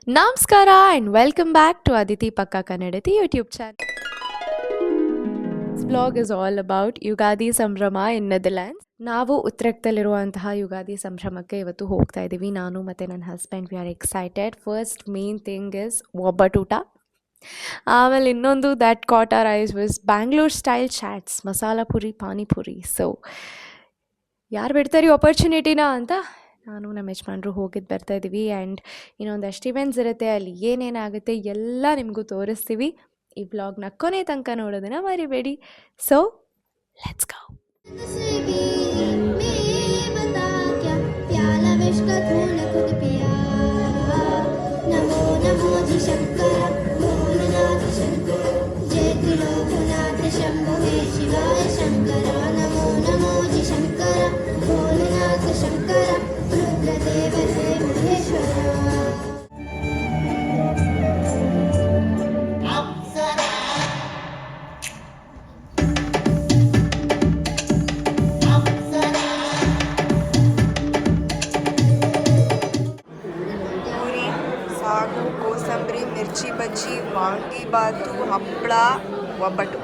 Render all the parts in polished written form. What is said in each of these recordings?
ನಮಸ್ಕಾರ and welcome back to Aditi ಪಕ್ಕ ಕನ್ನಡತಿ YouTube channel. Blog is all about Ugadi ಸಂಭ್ರಮ ಇನ್ ನೆದರ್ಲ್ಯಾಂಡ್ಸ್. ನಾವು ಉತ್ತರಕ್ತಲ್ಲಿರುವಂತಹ ಯುಗಾದಿ ಸಂಭ್ರಮಕ್ಕೆ ಇವತ್ತು ಹೋಗ್ತಾ ಇದ್ದೀವಿ. ನಾನು ಮತ್ತು ನನ್ನ husband we are excited. First main thing is ಒಬ್ಬಟ್ಟೂಟ. ಆಮೇಲೆ ಇನ್ನೊಂದು that caught our eyes was Bangalore style chaats, masala puri, panipuri. So ಯಾರು ಬಿಡ್ತಾರೆ ಆಪರ್ಚುನಿಟಿನ ಅಂತ ನಾನು ನಮ್ಮ ಯಜಮಾನ್ರು ಹೋಗಿದ್ದು ಬರ್ತಾ ಇದ್ದೀವಿ. ಆ್ಯಂಡ್ ಇನ್ನೊಂದಷ್ಟು ಇವೆಂಟ್ಸ್ ಇರುತ್ತೆ, ಅಲ್ಲಿ ಏನೇನಾಗುತ್ತೆ ಎಲ್ಲ ನಿಮಗೂ ತೋರಿಸ್ತೀವಿ. ಈ ವ್ಲಾಗ್ನ ಕೊನೆ ತನಕ ನೋಡೋದನ್ನು ಮರಿಬೇಡಿ. So let's go. ಸಾಗು, ಕೋಸಂಬರಿ, ಮಿರ್ಚಿ ಬಜ್ಜಿ, ವಾಂಗಿಬಾತು, ಹಪ್ಪಳ, ಒಬ್ಬಟ್ಟು.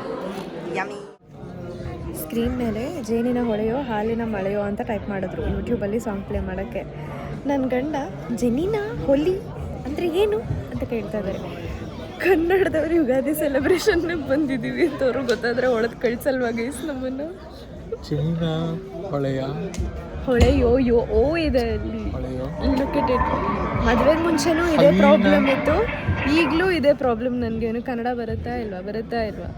ಯಮಿ. ಸ್ಕ್ರೀನ್ ಮೇಲೆ ಜೇನಿನ ಹೊಳೆಯೋ ಹಾಲಿನ ಮಳೆಯೋ ಅಂತ ಟೈಪ್ ಮಾಡಿದ್ರು ಯೂಟ್ಯೂಬಲ್ಲಿ ಸಾಂಗ್ ಪ್ಲೇ ಮಾಡೋಕ್ಕೆ. ನನ್ನ ಗಂಡ ಜೆನಿನ ಹೊಲಿ ಅಂದರೆ ಏನು ಅಂತ ಕೇಳ್ತಾ ಇದ್ದಾರೆ. ಕನ್ನಡದವ್ರು ಯುಗಾದಿ ಸೆಲೆಬ್ರೇಷನ್ಗೆ ಬಂದಿದ್ದೀವಿ ಅಂತ ಅವ್ರು ಗೊತ್ತಾದರೆ ಒಳಗೆ ಕಳಿಸಲ್ವಾ ಗೈಸ್ ನಮ್ಮನ್ನು? ಜೇನಿನ ಹೊಳೆಯೋ ಯೋ ಓ ಇದೆ ಅಲ್ಲಿ. ಮದುವೆಗೆ ಮುಂಚೆನೂ ಇದೇ ಪ್ರಾಬ್ಲಮ್ ಇತ್ತು, ಈಗಲೂ ಇದೇ ಪ್ರಾಬ್ಲಮ್. ನನಗೇನು ಕನ್ನಡ ಬರುತ್ತಾ ಇಲ್ವಾ?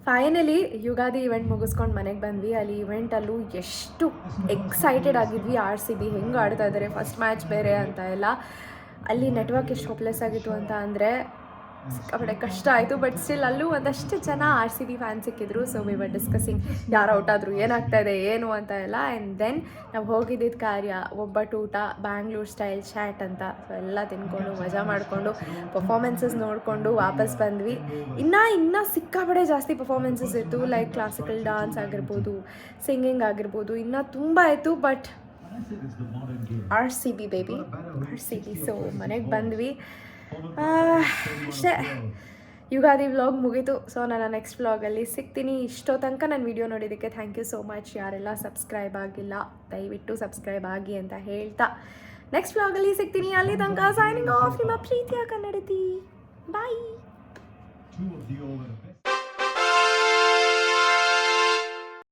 ಫೈನಲಿ ಯುಗಾದಿ ಇವೆಂಟ್ ಮುಗಿಸ್ಕೊಂಡು ಮನೆಗೆ ಬಂದ್ವಿ. ಅಲ್ಲಿ ಇವೆಂಟಲ್ಲೂ ಎಷ್ಟು ಎಕ್ಸೈಟೆಡ್ ಆಗಿದ್ವಿ. RCB ಹೆಂಗೆ ಆಡ್ತಾ ಇದ್ದಾರೆ, ಫಸ್ಟ್ ಮ್ಯಾಚ್ ಬೇರೆ ಅಂತ ಎಲ್ಲ. ಅಲ್ಲಿ ನೆಟ್ವರ್ಕ್ ಎಷ್ಟು ಹೋಪ್ಲೆಸ್ ಆಗಿತ್ತು ಅಂತ ಅಂದರೆ ಸಿಕ್ಕಾಪಟ್ಟೆ ಕಷ್ಟ ಆಯಿತು. ಬಟ್ ಸ್ಟಿಲ್ ಅಲ್ಲೂ ಒಂದಷ್ಟು ಜನ RCB ಫ್ಯಾನ್ ಸಿಕ್ಕಿದ್ರು. ಸೊ ವಿ ವರ್ ಡಿಸ್ಕಸಿಂಗ್ ಯಾರು ಔಟ್ ಆದರು, ಏನಾಗ್ತಾ ಇದೆ ಏನು ಅಂತ ಎಲ್ಲ. ಆ್ಯಂಡ್ ದೆನ್ ನಾವು ಹೋಗಿದ್ದಿದ್ದು ಕಾರ್ಯ ಒಬ್ಬಟ್ಟೂಟ, ಬ್ಯಾಂಗ್ಳೂರ್ ಸ್ಟೈಲ್ ಚಾಟ್ ಅಂತ. ಸೊ ಎಲ್ಲ ತಿನ್ಕೊಂಡು ಮಜಾ ಮಾಡಿಕೊಂಡು ಪರ್ಫಾರ್ಮೆನ್ಸಸ್ ನೋಡಿಕೊಂಡು ವಾಪಸ್ ಬಂದ್ವಿ. ಇನ್ನೂ ಸಿಕ್ಕಾಪಟ್ಟೆ ಜಾಸ್ತಿ ಪರ್ಫಾರ್ಮೆನ್ಸಸ್ ಇತ್ತು. ಲೈಕ್ ಕ್ಲಾಸಿಕಲ್ ಡಾನ್ಸ್ ಆಗಿರ್ಬೋದು, ಸಿಂಗಿಂಗ್ ಆಗಿರ್ಬೋದು, ಇನ್ನೂ ತುಂಬ ಇತ್ತು. But RCB baby, RCB. So ಮನೆಗೆ ಬಂದ್ವಿ ಅಷ್ಟೇ. ಯುಗಾದಿ ವ್ಲಾಗ್ ಮುಗೀತು. ಸೊ ನಾನು ನೆಕ್ಸ್ಟ್ ವ್ಲಾಗಲ್ಲಿ ಸಿಗ್ತೀನಿ. ಇಷ್ಟೋ ತನಕ ನನ್ನ ವಿಡಿಯೋ ನೋಡಿದ್ದಕ್ಕೆ ಥ್ಯಾಂಕ್ ಯು ಸೋ ಮಚ್. ಯಾರೆಲ್ಲ ಸಬ್ಸ್ಕ್ರೈಬ್ ಆಗಿಲ್ಲ ದಯವಿಟ್ಟು ಸಬ್ಸ್ಕ್ರೈಬ್ ಆಗಿ ಅಂತ ಹೇಳ್ತಾ ನೆಕ್ಸ್ಟ್ ವ್ಲಾಗಲ್ಲಿ ಸಿಗ್ತೀನಿ. ಅಲ್ಲಿ ತನಕ ಸೈನಿಂಗ್ ಆಫ್, ನಿಮ್ಮ ಪ್ರೀತಿಯ ಕನ್ನಡತಿ. ಬಾಯ್.